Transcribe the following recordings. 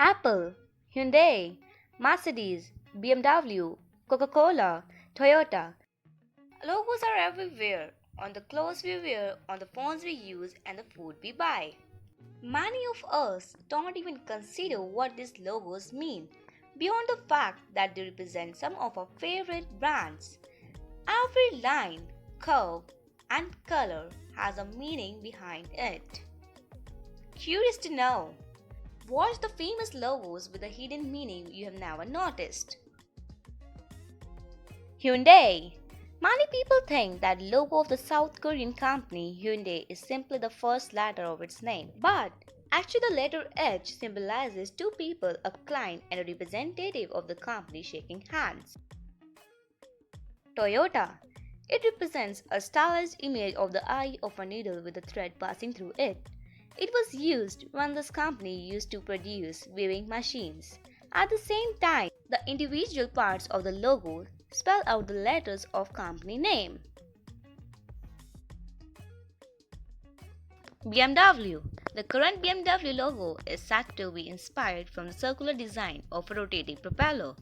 Apple, Hyundai, Mercedes, BMW, Coca-Cola, Toyota. Logos are everywhere, on the clothes we wear, on the phones we use, and the food we buy. Many of us don't even consider what these logos mean, beyond the fact that they represent some of our favorite brands. Every line, curve, and color has a meaning behind it. Curious to know? Watch the famous logos with a hidden meaning you have never noticed. Hyundai. Many people think that logo of the South Korean company Hyundai is simply the first letter of its name, but actually the letter H symbolizes two people, a client and a representative of the company shaking hands. Toyota. It represents a stylized image of the eye of a needle with a thread passing through it. It was used when this company used to produce weaving machines. At the same time, the individual parts of the logo spell out the letters of company name. BMW. The current BMW logo is said to be inspired from the circular design of a rotating propeller.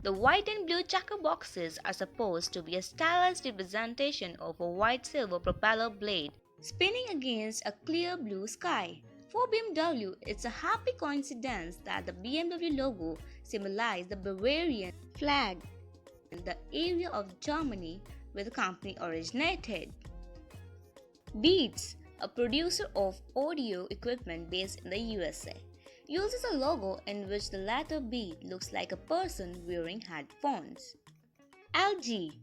The white and blue checker boxes are supposed to be a stylized representation of a white-silver propeller blade spinning against a clear blue sky. For BMW, it's a happy coincidence that the BMW logo symbolizes the Bavarian flag in the area of Germany where the company originated. Beats, a producer of audio equipment based in the USA, uses a logo in which the letter B looks like a person wearing headphones. LG.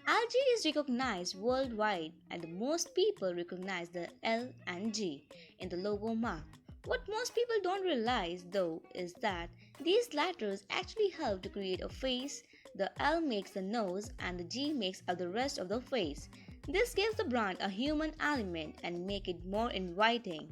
LG is recognized worldwide and most people recognize the L and G in the logo mark. What most people don't realize though is that these letters actually help to create a face. The L makes the nose and the G makes up the rest of the face. This gives the brand a human element and make it more inviting.